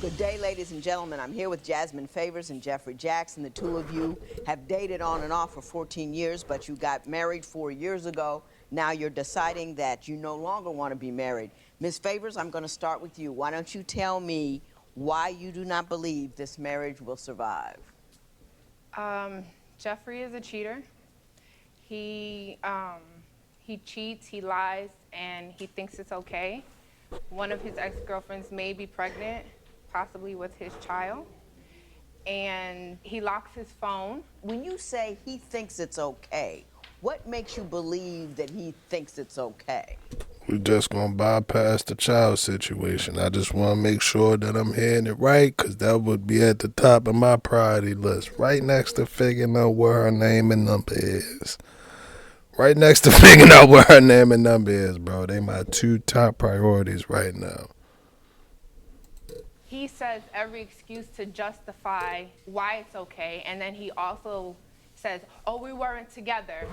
Good day, ladies and gentlemen. I'm here with Jasmine Favors and Jeffrey Jackson. The two of you have dated on and off for 14 years, but you got married 4 years ago. Now you're deciding that you no longer want to be married. Ms. Favors, I'm going to start with you. Why don't you tell me why you do not believe this marriage will survive? Jeffrey is a cheater. He cheats, he lies, and he thinks it's okay. One of his ex-girlfriends may be pregnant, possibly with his child, and he locks his phone. When you say he thinks it's okay, what makes you believe that he thinks it's okay? We're just going to bypass the child situation. I just want to make sure that I'm hearing it right, because that would be at the top of my priority list, right next to figuring out where her name and number is. Right next to figuring out where her name and number is, bro. They my two top priorities right now. He says every excuse to justify why it's okay, and then he also says, oh, we weren't together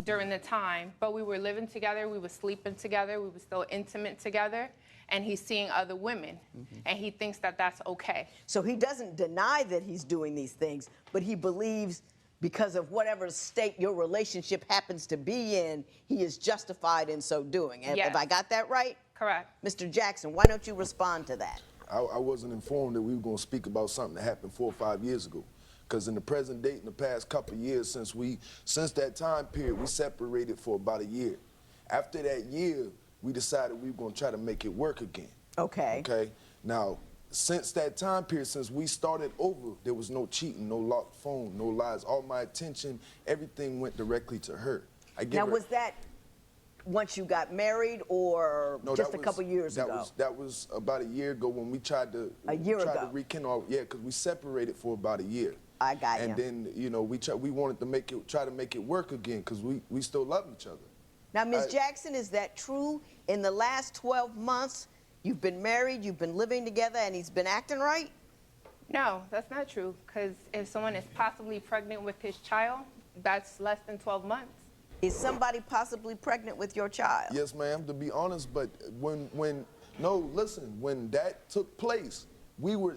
during the time, but we were living together, we were sleeping together, we were still intimate together, and he's seeing other women, and he thinks that that's okay. So he doesn't deny that he's doing these things, but he believes because of whatever state your relationship happens to be in, he is justified in so doing. Yes. Have I got that right? Correct. Mr. Jackson, why don't you respond to that? I wasn't informed that we were going to speak about something that happened 4 or 5 years ago. Because in the present date, in the past couple of years, since that time period, we separated for about a year. After that year, we decided we were going to try to make it work again. Okay. Okay. Now, since that time period, since we started over, there was no cheating, no locked phone, no lies. All my attention, everything went directly to her. Now, was that once you got married or No, just a couple years ago? That was about a year ago when we tried to ago. rekindle. Yeah, because we separated for about a year. I got you. And then, you know, we wanted to try to make it work again because we still love each other. Now, Ms. Jackson, is that true? In the last 12 months, you've been married, you've been living together, and he's been acting right? No, that's not true, because if someone is possibly pregnant with his child, that's less than 12 months. Is somebody possibly pregnant with your child? Yes, ma'am, to be honest, but when that took place,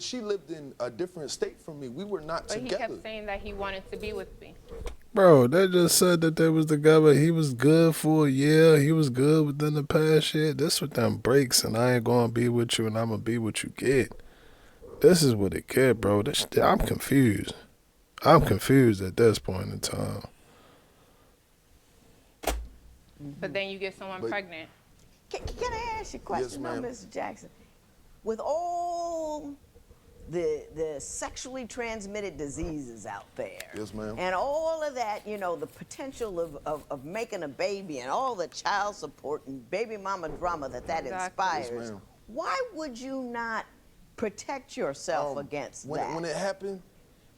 she lived in a different state from me. We were not But together. he kept saying that he wanted to be with me. Bro, they just said that they was together. He was good for a year. He was good within the past year. This with them breaks, and I ain't going to be with you, and I'm going to be what you get. This is what it get, bro. I'm confused. I'm confused at this point in time. But then you get someone pregnant. Can I ask you a question, Yes, ma'am. Mr. Jackson? With all the sexually transmitted diseases out there, Yes, ma'am. and all of that, you know, the potential of making a baby and all the child support and baby mama drama that inspires, Yes, ma'am. why would you not protect yourself against that? When it happened,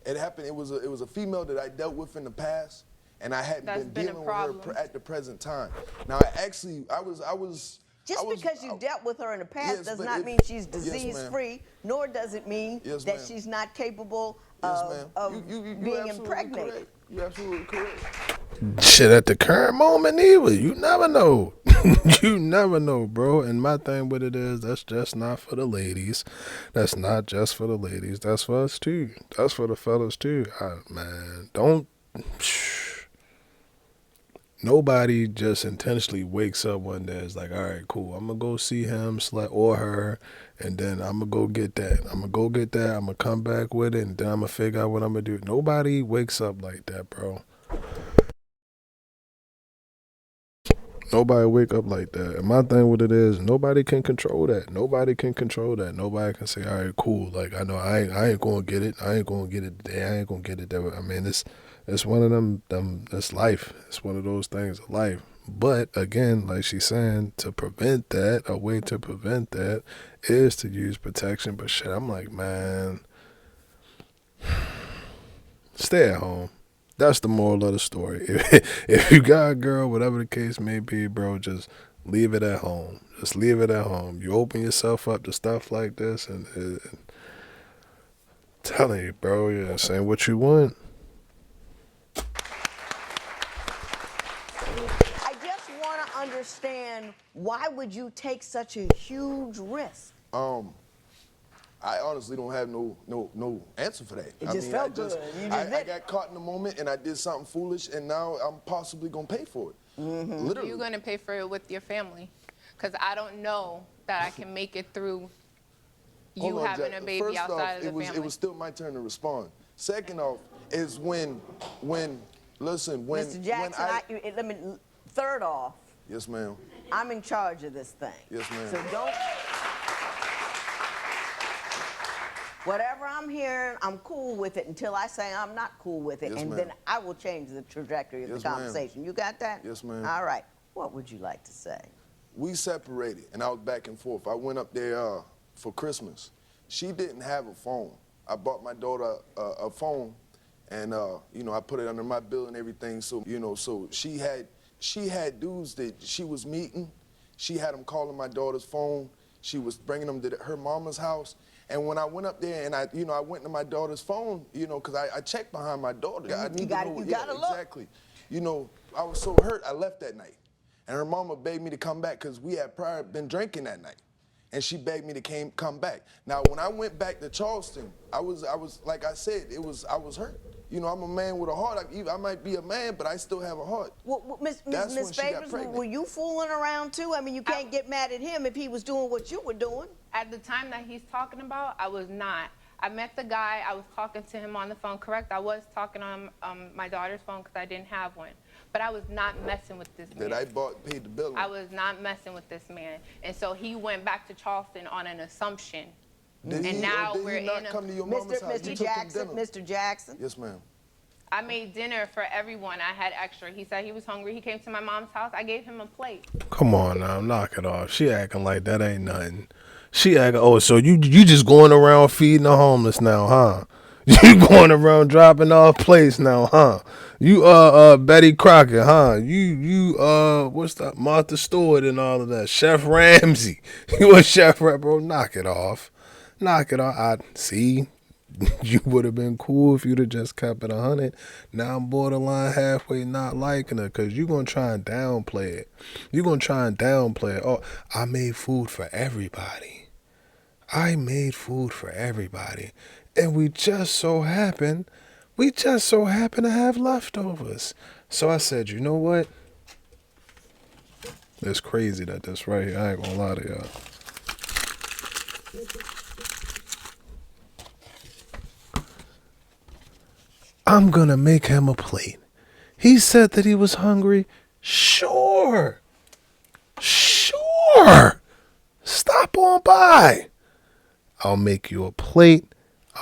it was a female that I dealt with in the past, and I hadn't been dealing with her at the present time. Now, I was Just because you dealt with her in the past Yes, does but not mean she's disease-free, nor does it mean that she's not capable of being impregnated. Correct. You're absolutely correct. Shit, at the current moment, either. You never know. You never know, bro. And my thing with it is, that's just not for the ladies. That's not just for the ladies. That's for us, too. That's for the fellas, too. Man, don't... Nobody just intentionally wakes up one day and is like, all right, cool, I'm going to go see him or her, and then I'm going to go get that. I'm going to go get that. I'm going to come back with it, and then I'm going to figure out what I'm going to do. Nobody wakes up like that, bro. Nobody wake up like that. And my thing with it is, nobody can control that. Nobody can control that. Nobody can say, all right, cool. Like, I know I ain't going to get it. I ain't going to get it today. I ain't going to get it there. I mean, it's one of them, it's life. It's one of those things of life. But again, like she's saying, to prevent that, a way to prevent that is to use protection. But shit, I'm like, man, stay at home. That's the moral of the story. If you got a girl, whatever the case may be, bro, just leave it at home. Just leave it at home. You open yourself up to stuff like this, and telling you, bro, you're saying what you want. I just want to understand, why would you take such a huge risk? I honestly don't have no answer for that. It just felt good. You just I got caught in the moment and I did something foolish and now I'm possibly gonna pay for it. Literally. You're gonna pay for it with your family, because I don't know that I can make it through you Hold on, having Jack. a baby First outside off, of the family. it was still my turn to respond. Second off, is when Mr. Jackson, let me. Third off, yes, ma'am. I'm in charge of this thing. Yes, ma'am. So don't. Whatever I'm hearing, I'm cool with it until I say I'm not cool with it, Yes, and ma'am. then I will change the trajectory of Yes, the ma'am. conversation. You got that? Yes, ma'am. All right. What would you like to say? We separated, and I was back and forth. I went up there for Christmas. She didn't have a phone. I bought my daughter a phone, and you know, I put it under my bill and everything. So you know, so she had dudes that she was meeting. She had them calling my daughter's phone. She was bringing them to her mama's house. And when I went up there and I went to my daughter's phone, you know, because I checked behind my daughter. I need to know. You gotta look. Exactly. You know, I was so hurt. I left that night. And her mama begged me to come back because we had prior been drinking that night. And she begged me to come back. Now, when I went back to Charleston, I was like I said, I was hurt. You know, I'm a man with a heart. I might be a man, but I still have a heart. Well, Miss That's when she got Favors, pregnant. were you fooling around too? I mean, you can't get mad at him if he was doing what you were doing. At the time that he's talking about, I was not. I met the guy. I was talking to him on the phone. Correct, I was talking on my daughter's phone because I didn't have one. But I was not messing with this man. That I paid the bill on. I was not messing with this man. And so he went back to Charleston on an assumption. Did and he, now did we're he not in a... come to your mama's house? You took him dinner. Mr. Jackson. Yes, ma'am. I made dinner for everyone. I had extra. He said he was hungry. He came to my mom's house. I gave him a plate. Come on now, knock it off. She acting like that ain't nothing. She acting, oh, so you just going around feeding the homeless now, huh? You going around dropping off plates now, huh? You Betty Crocker, huh? You what's that? Martha Stewart and all of that. Chef Ramsay. You a chef, bro? Knock it off. Knock it off. I see. You would have been cool if you'd have just kept it 100. Now I'm borderline halfway not liking her because you're going to try and downplay it. You're going to try and downplay it. Oh, I made food for everybody. I made food for everybody. And we just so happen to have leftovers. So I said, you know what? It's crazy that this right here, I ain't going to lie to y'all. I'm going to make him a plate. He said that he was hungry. Sure. Stop on by. I'll make you a plate.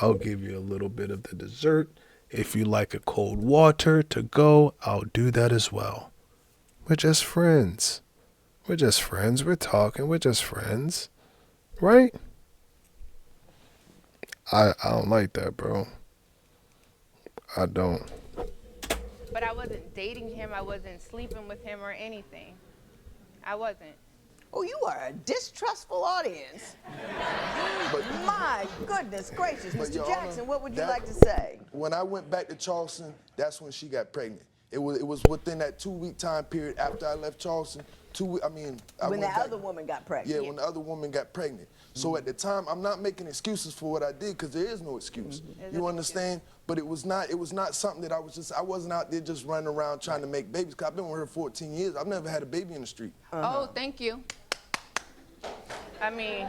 I'll give you a little bit of the dessert. If you like a cold water to go, I'll do that as well. We're just friends. We're talking. We're just friends. Right? I don't like that, bro. I don't. But I wasn't dating him. I wasn't sleeping with him or anything. I wasn't. Oh, you are a distrustful audience. My goodness gracious. But, Mr. Your Jackson, Honor, what would you that- like to say? When I went back to Charleston, that's when she got pregnant. It was within that 2-week time period after I left Charleston. When the other woman got pregnant. Yeah, when the other woman got pregnant. So at the time, I'm not making excuses for what I did because there is no excuse. You understand? But it was not something that I wasn't out there just running around trying to make babies because I've been with her 14 years. I've never had a baby in the street. Oh, thank you. I mean,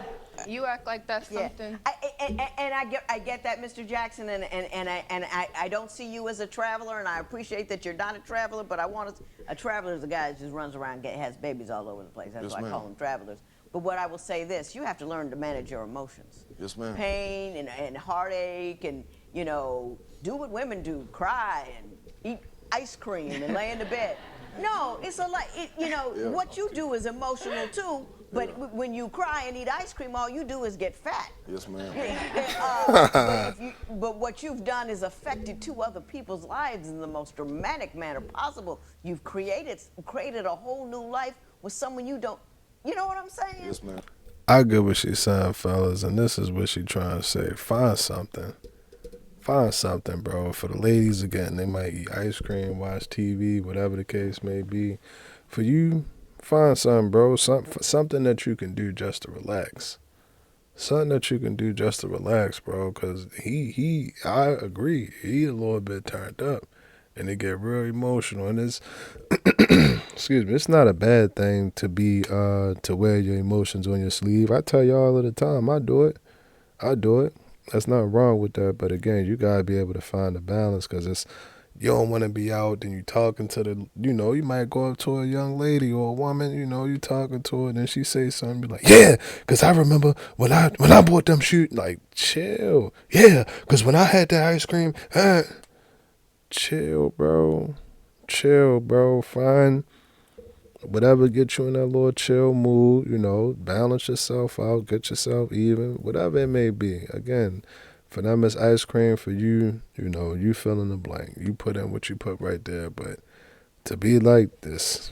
you act like that's something. I get that, Mr. Jackson, and I don't see you as a traveler, and I appreciate that you're not a traveler, but a traveler is a guy that just runs around and has babies all over the place. That's Yes, why I call them travelers. But what I will say this, you have to learn to manage your emotions. Yes, ma'am. Pain and heartache and, you know, do what women do, cry and eat ice cream and lay in the bed. No, it's a lot, what you do is emotional too, but when you cry and eat ice cream, all you do is get fat. Yes, ma'am. But what you've done is affected 2 other people's lives in the most dramatic manner possible. You've created a whole new life with someone you don't, you know what I'm saying? Yes, ma'am. I get what she's saying, fellas, and this is what she's trying to say. Find something. Find something, bro. For the ladies, again, they might eat ice cream, watch TV, whatever the case may be. For you, find something, bro. Something that you can do just to relax. something that you can do just to relax, bro. Cause I agree, he a little bit turned up, and it get real emotional, and it's excuse me, it's not a bad thing to be to wear your emotions on your sleeve. I tell y'all all of the time, I do it. That's not wrong with that, but again, you gotta be able to find a balance, cause it's you don't want to be out and you talking to the, you might go up to a young lady or a woman, you talking to her, and then she say something, be like, yeah, cause I remember when I bought them shoes, like, chill, yeah, cause when I had that ice cream, chill, bro, find whatever gets you in that little chill mood, balance yourself out, get yourself even, whatever it may be. Again, for them it's ice cream, for you, you fill in the blank. You put in what you put right there, but to be like this,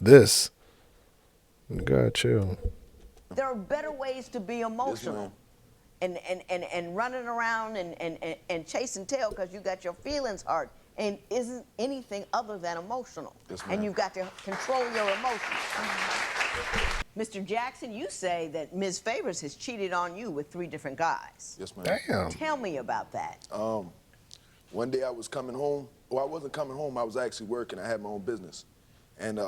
you gotta chill. There are better ways to be emotional. And running around and chasing tail because you got your feelings hurt and isn't anything other than emotional. Yes, and you've got to control your emotions. Mr. Jackson, you say that Ms. Favors has cheated on you with 3 different guys. Yes, ma'am. Damn. Tell me about that. One day I was coming home. Well, I wasn't coming home. I was actually working. I had my own business. And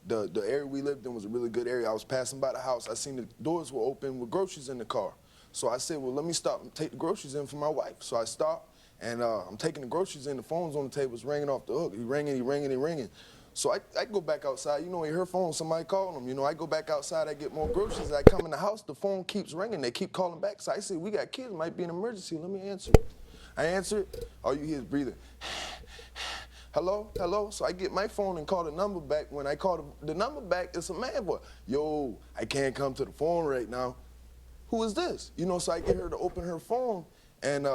the area we lived in was a really good area. I was passing by the house. I seen the doors were open with groceries in the car. So I said, well, let me stop and take the groceries in for my wife. So I stopped, and I'm taking the groceries in. The phone's on the table. It's ringing off the hook. He ringing. So I go back outside. He hear her phone. Somebody calling him. I go back outside. I get more groceries. I come in the house. The phone keeps ringing. They keep calling back. So I say, we got kids. Might be an emergency. Let me answer it. I answer it. All you hear is breathing. Hello? So I get my phone and call the number back. When I call the number back, it's a man voice. Yo, I can't come to the phone right now. Who is this? So I get her to open her phone, and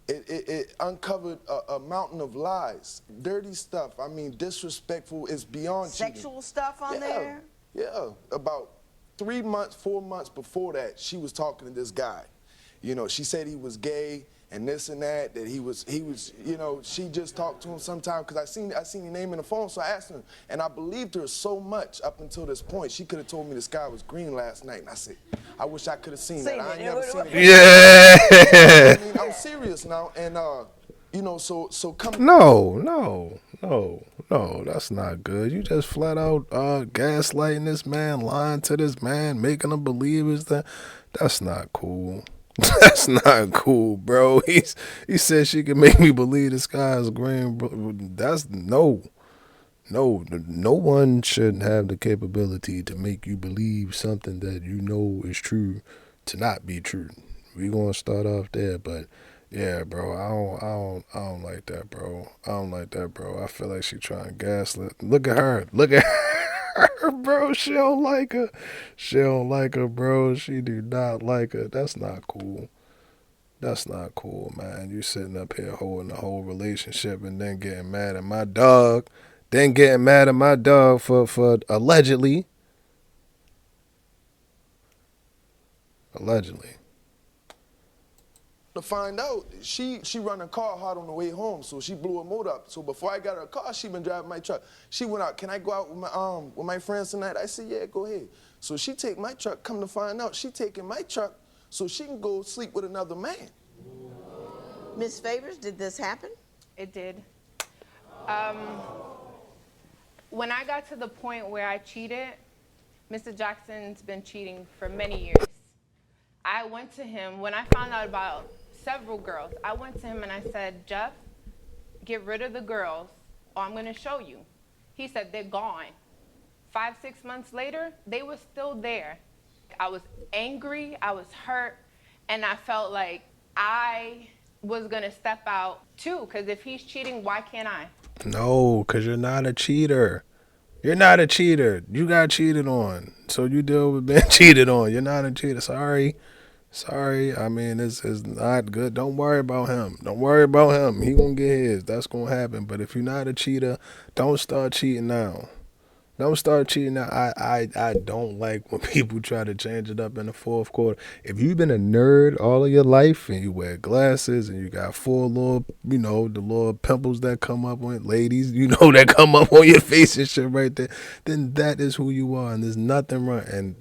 it uncovered a mountain of lies, dirty stuff. I mean, disrespectful is beyond Sexual cheating. stuff on there? Yeah. About 3 months, 4 months before that, she was talking to this guy. She said he was gay and this and that he was, she just talked to him sometime because I seen the name in the phone, so I asked her, and I believed her so much up until this point. She could have told me the sky was green last night, and I said, I wish I could have seen that. I ain't never seen it. Yeah. I mean, I'm serious now, and so come. No, that's not good. You just flat out gaslighting this man, lying to this man, making him believe that's not cool. That's not cool, bro. He said she could make me believe the sky is green, bro. That's no one should have the capability to make you believe something that you know is true to not be true. We gonna start off there, but yeah, bro, I don't like that, bro. I feel like she trying to gaslight. Look at her, bro. She don't like her, bro. She do not like her. That's not cool. Man. You sitting up here holding the whole relationship and then getting mad at my dog. For allegedly. To find out, she run a car hard on the way home, so she blew her motor up. So before I got her car, she been driving my truck. She went out, can I go out with my friends tonight? I said, yeah, go ahead. So she take my truck, come to find out, she taking my truck so she can go sleep with another man. Ms. Favors, did this happen? It did. When I got to the point where I cheated, Mr. Jackson's been cheating for many years. I went to him when I found out about several girls. I went to him and I said, Jeff, get rid of the girls or I'm going to show you. He said, they're gone. 5-6 months later, they were still there. I was angry, I was hurt, and I felt like I was going to step out too, because if he's cheating, why can't I? No, because you're not a cheater. You got cheated on. So you deal with being cheated on. You're not a cheater. Sorry. I mean, it's not good. Don't worry about him. He gonna get his. That's gonna happen. But if you're not a cheater, don't start cheating now. I don't like when people try to change it up in the fourth quarter. If you've been a nerd all of your life and you wear glasses and you got 4 little, the little pimples that come up on ladies, that come up on your face and shit right there, then that is who you are, and there's nothing wrong. And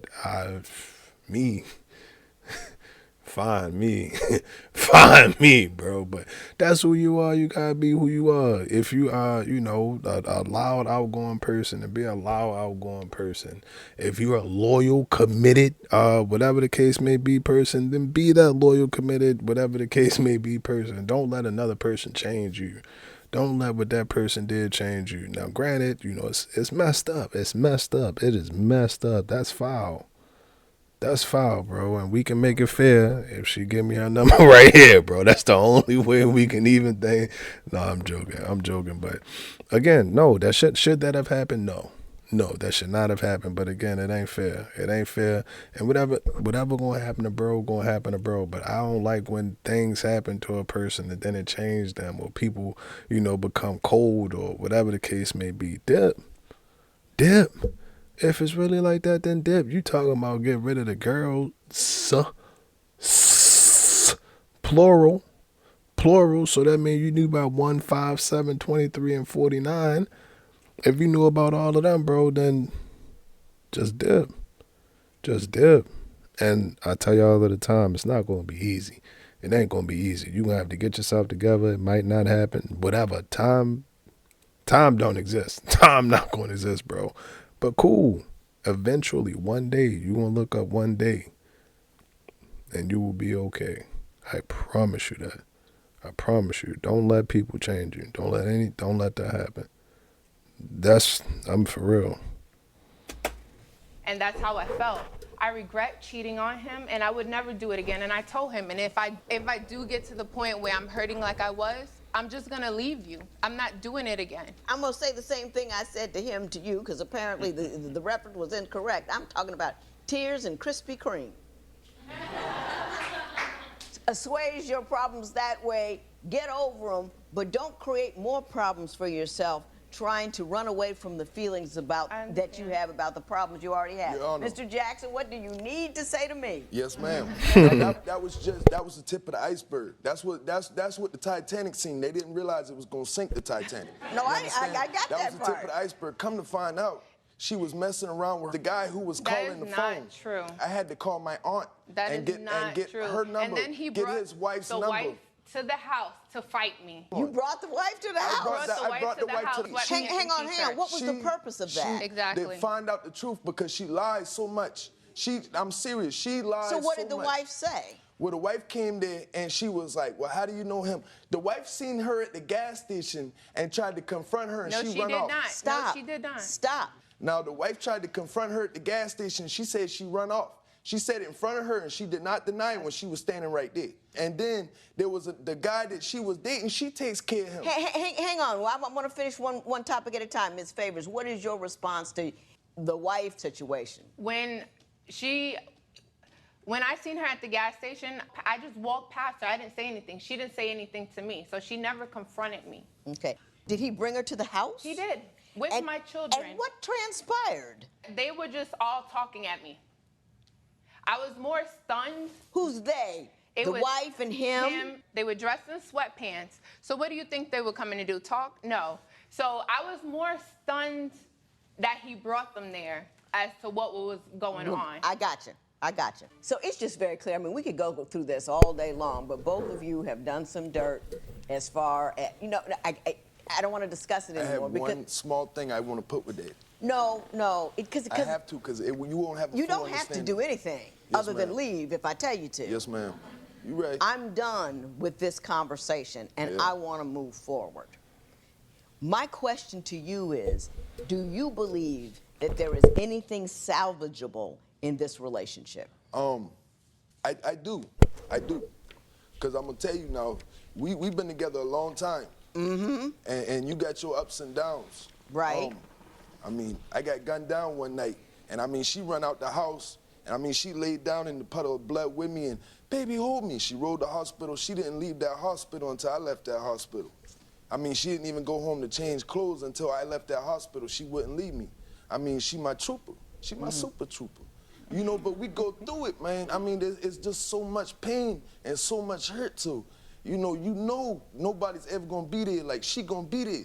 find me. Find me, bro. But that's who you are. You gotta be who you are. If you are, you know, a loud, outgoing person, then be a loud, outgoing person. If you're a loyal, committed, whatever the case may be person, then be that loyal, committed, whatever the case may be person. Don't let another person change you. Don't let what that person did change you. Now, granted, you know, it's messed up. It's messed up. It is messed up. That's foul. That's foul, bro. And we can make it fair if she give me her number right here, bro. That's the only way we can even think. No, I'm joking. I'm joking. But again, no, that should that have happened? No. No, that should not have happened. But again, it ain't fair. It ain't fair. And whatever gonna happen to bro, gonna happen to bro. But I don't like when things happen to a person and then it change them, or people, you know, become cold, or whatever the case may be. Dip. If it's really like that, then dip. You talking about get rid of the girl, plural. So that means you knew about 1, 5, 7, 23, and 49. If you knew about all of them, bro, then just dip. Just dip. And I tell y'all all the time, it's not going to be easy. It ain't going to be easy. You're going to have to get yourself together. It might not happen. Whatever. Time don't exist. Time not going to exist, bro. But cool. Eventually, one day, you're going to look up one day, and you will be okay. I promise you that. I promise you. Don't let people change you. Don't let that happen. I'm for real. And that's how I felt. I regret cheating on him, and I would never do it again. And I told him, and if I do get to the point where I'm hurting like I was, I'm just gonna leave you. I'm not doing it again. I'm gonna say the same thing I said to him to you, because apparently the reference was incorrect. I'm talking about tears and Krispy Kreme. Assuage your problems that way, get over them, but don't create more problems for yourself trying to run away from the feelings that you have about the problems you already have. Mr. Jackson, what do you need to say to me? Yes, ma'am. that was the tip of the iceberg. That's what the Titanic scene. They didn't realize it was gonna sink the Titanic. No, I got that part. That was the tip of the iceberg. Come to find out, she was messing around with the guy who was calling the phone. That is not true. I had to call my aunt and get her number. And then he get brought his wife's the number. wife to the house to fight me. You brought the wife to the house? I brought the wife to the house. Hang on. What was the purpose of that? Exactly. To find out the truth, because she lies so much. I'm serious. She lies so much. So what did the wife say? Well, the wife came there and she was like, well, how do you know him? The wife seen her at the gas station and tried to confront her, and she run off. Stop. No, she did not. Stop. Now, the wife tried to confront her at the gas station. She said she run off. She said it in front of her, and she did not deny it when she was standing right there. And then there was the guy that she was dating. She takes care of him. Hang on. Well, I want to finish one topic at a time. Ms. Favors, what is your response to the wife situation? When I seen her at the gas station, I just walked past her. I didn't say anything. She didn't say anything to me, so she never confronted me. Okay. Did he bring her to the house? He did, with my children. And what transpired? They were just all talking at me. I was more stunned. Who's they? The wife and him? They were dressed in sweatpants. So what do you think they were coming to do? Talk? No. So I was more stunned that he brought them there as to what was going on. I got you. So it's just very clear. I mean, we could go through this all day long, but both of you have done some dirt as far as, I don't want to discuss it anymore. I have one small thing I want to put with it. No, because I have to, because you won't have a you don't have to do anything other than leave if I tell you to. Yes, ma'am. You right. I'm done with this conversation, and I want to move forward. My question to you is, do you believe that there is anything salvageable in this relationship? I do. Because I'm going to tell you now, we've been together a long time. Mm-hmm. And you got your ups and downs. Right. I got gunned down one night, and she run out the house, and she laid down in the puddle of blood with me, and baby, hold me. She rode to the hospital. She didn't leave that hospital until I left that hospital. She didn't even go home to change clothes until I left that hospital. She wouldn't leave me. She my trooper. She my super trooper. But we go through it, man. It's just so much pain and so much hurt, too. Nobody's ever gonna be there like she gonna be there.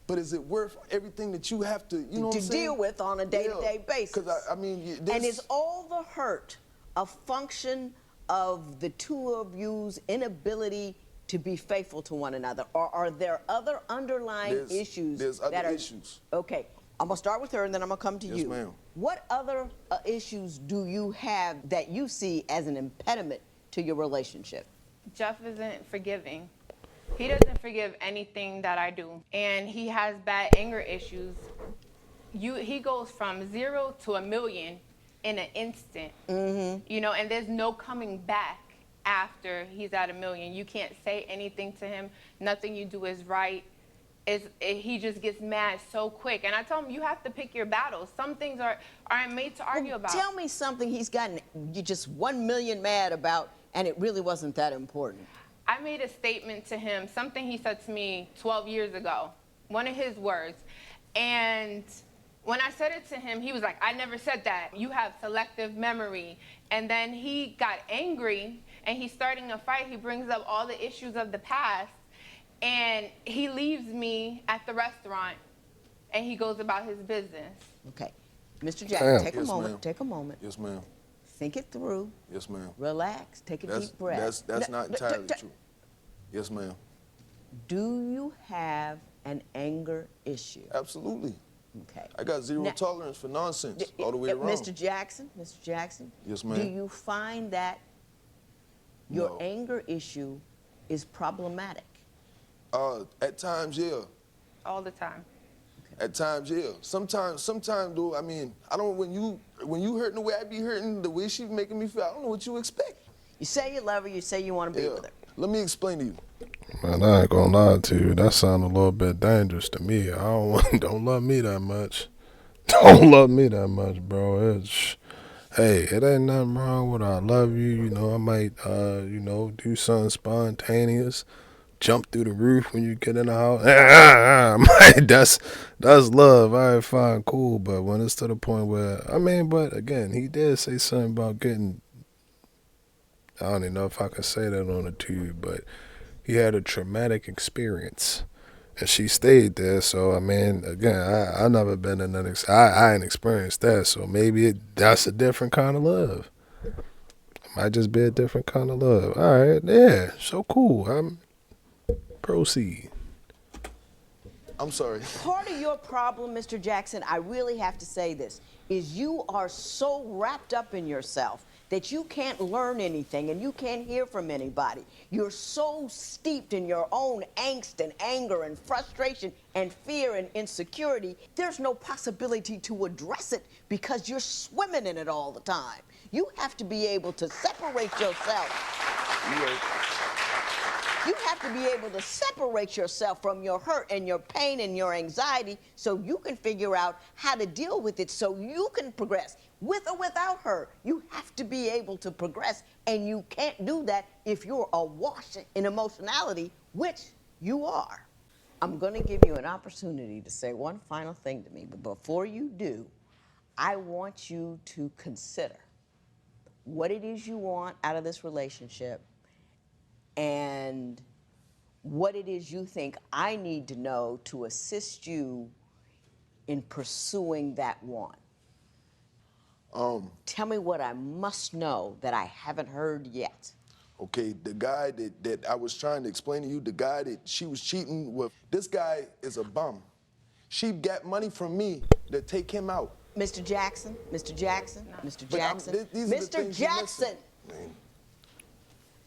But is it worth everything that you have to, deal with on a day-to-day basis? Because and is all the hurt a function of the two of you's inability to be faithful to one another? Or are there other underlying issues? There's other issues. Okay, I'm gonna start with her and then I'm gonna come to you. Yes, ma'am. What other issues do you have that you see as an impediment to your relationship? Jeff isn't forgiving. He doesn't forgive anything that I do. And he has bad anger issues. He goes from 0 to 1,000,000 in an instant. You know, and there's no coming back after he's at 1,000,000. You can't say anything to him. Nothing you do is right. He just gets mad so quick. And I tell him, you have to pick your battles. Some things aren't made to argue about. Tell me something he's gotten you just 1,000,000 mad about and it really wasn't that important. I made a statement to him, something he said to me 12 years ago, one of his words. And when I said it to him, he was like, I never said that. You have selective memory. And then he got angry and he's starting a fight. He brings up all the issues of the past and he leaves me at the restaurant and he goes about his business. Okay. Mr. Jackson, take a Yes, moment. ma'am. Take a moment. Yes, ma'am. Think it through. Yes, ma'am. Relax. Take a deep breath. That's not entirely true. Yes, ma'am. Do you have an anger issue? Absolutely. Okay. I got zero Now- tolerance for nonsense all the way around. Mr. Jackson, Yes, ma'am. do you find that your No. anger issue is problematic? At times, yeah. All the time. At times, yeah. Sometimes, though, I mean, I don't, when you hurting the way I be hurting, the way she making me feel, I don't know what you expect. You say you love her, you say you want to be Yeah. with her. Let me explain to you. Man, I ain't gonna lie to you. That sound a little bit dangerous to me. I don't love me that much. Don't love me that much, bro. Hey, it ain't nothing wrong with I love you. You know, I might, do something spontaneous. Jump through the roof when you get in the house. That's love. All right, fine, cool. But when it's to the point where, but again, he did say something about getting, I don't even know if I can say that on the tube, but he had a traumatic experience. And she stayed there, so again, I never been in that. I ain't experienced that, so maybe that's a different kind of love. It might just be a different kind of love. All right, yeah, so cool. Proceed. I'm sorry. Part of your problem, Mr. Jackson, I really have to say this, is you are so wrapped up in yourself that you can't learn anything and you can't hear from anybody. You're so steeped in your own angst and anger and frustration and fear and insecurity, there's no possibility to address it because you're swimming in it all the time. You have to be able to separate yourself. You have to be able to separate yourself from your hurt and your pain and your anxiety so you can figure out how to deal with it so you can progress. With or without her, you have to be able to progress, and you can't do that if you're awash in emotionality, which you are. I'm going to give you an opportunity to say one final thing to me, but before you do, I want you to consider what it is you want out of this relationship and what it is you think I need to know to assist you in pursuing that want. Tell me what I must know that I haven't heard yet. Okay, the guy that I was trying to explain to you, the guy that she was cheating with, this guy is a bum. She got money from me to take him out. Mr. Jackson, Mr. Jackson, Mr. But Jackson, these are the Mr. things you're missing. Jackson.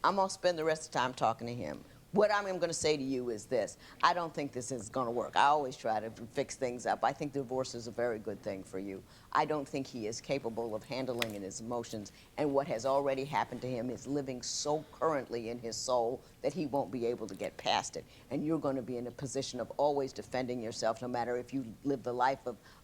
I'm gonna spend the rest of the time talking to him. What I'm going to say to you is this. I don't think this is going to work. I always try to fix things up. I think divorce is a very good thing for you. I don't think he is capable of handling in his emotions, and what has already happened to him is living so currently in his soul that he won't be able to get past it. And you're going to be in a position of always defending yourself, no matter if you live the life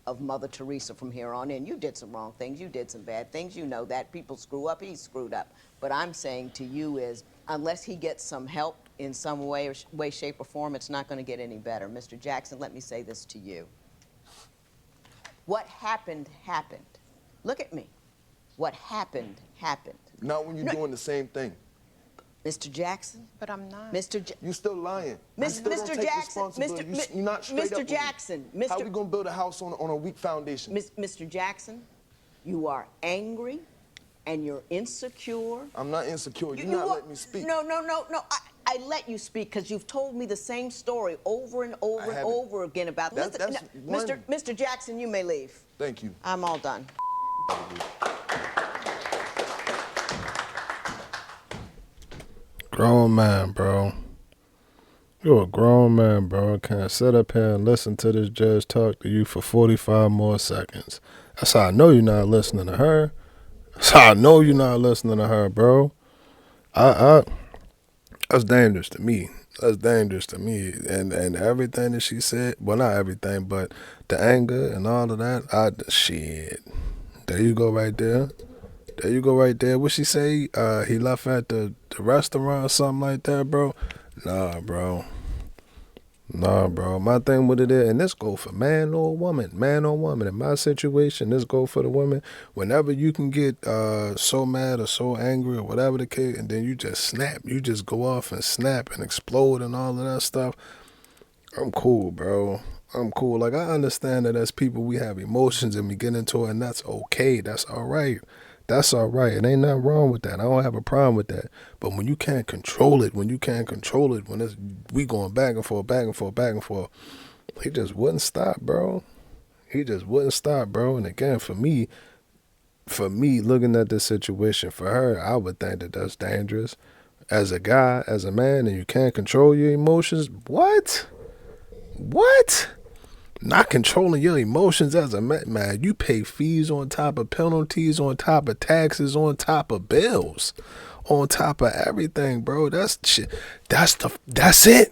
of Mother Teresa from here on in. You did some wrong things. You did some bad things. You know that. People screw up. He's screwed up. What I'm saying to you is, unless he gets some help in some way, shape, or form, it's not going to get any better. Mr. Jackson, let me say this to you. What happened, happened. Look at me. What happened, happened. Not when you're doing the same thing. Mr. Jackson? But I'm not. You still lying. Mr. Jackson, You're not straight up Mr. with me. Jackson, How we going to build a house on a weak foundation? Mr. Jackson, you are angry, and you're insecure. I'm not insecure. You're not letting me speak. No. I let you speak because you've told me the same story over and over and over again about this. Mr. Jackson, you may leave. Thank you. I'm all done. Grown man, bro. You're a grown man, bro. Can't sit up here and listen to this judge talk to you for 45 more seconds. That's how I know you're not listening to her. That's how I know you're not listening to her, bro. That's dangerous to me. That's dangerous to me. And everything that she said, well, not everything, but the anger and all of that, shit. There you go right there. There you go right there. What she say? He left at the restaurant or something like that, bro? Nah, bro. My thing with it is, and this go for man or woman. In my situation, this go for the women. Whenever you can get so mad or so angry or whatever the case, and then you just snap. You just go off and snap and explode and all of that stuff. I'm cool, bro. I'm cool. Like, I understand that as people, we have emotions and we get into it, and that's okay. That's all right. That's all right. It ain't nothing wrong with that. I don't have a problem with that. But when you can't control it, when it's we going back and forth, he just wouldn't stop, bro. And again, for me, looking at this situation, for her, I would think that that's dangerous. As a guy, as a man, and you can't control your emotions, what? Not controlling your emotions as a man, you pay fees on top of penalties, on top of taxes, on top of bills, on top of everything, bro. That's shit. That's it.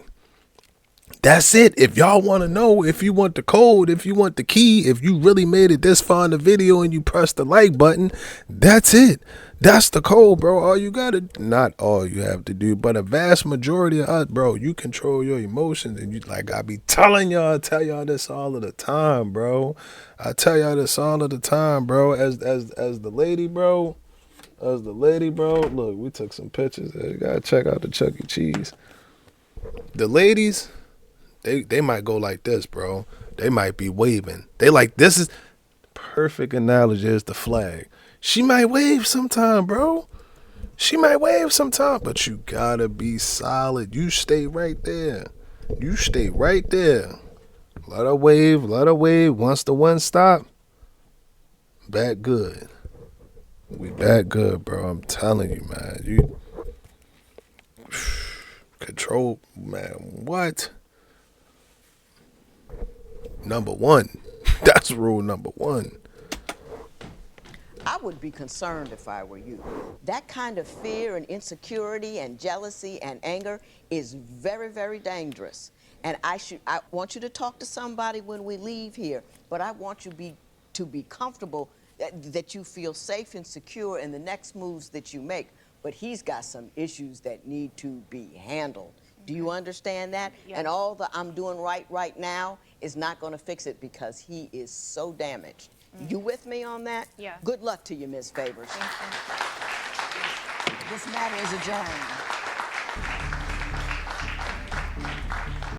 That's it. If y'all want to know, if you want the code, if you want the key, if you really made it this far in the video and you press the like button, that's it. That's the code, bro. Not all you have to do, but a vast majority of us, bro, you control your emotions. And you, like I be telling y'all, I tell y'all this all of the time, bro. As the lady, bro. Look, we took some pictures. You gotta check out the Chuck E. Cheese. The ladies, they might go like this, bro. They might be waving. They like, this is perfect analogy is the flag. She might wave sometime, bro. But you gotta be solid. You stay right there. Let her wave. Once the one stop, back good. We back good, bro. I'm telling you, man. You control, man. What? Number one. That's rule number one. I would be concerned if I were you. That kind of fear and insecurity and jealousy and anger is very, very dangerous. And I want you to talk to somebody when we leave here, but I want you to be comfortable that you feel safe and secure in the next moves that you make. But he's got some issues that need to be handled. Do you understand that? Yeah. And all the I'm doing right now is not going to fix it because he is so damaged. You with me on that? Yeah. Good luck to you, Ms. Favors. Thank you. This matter is adjourned.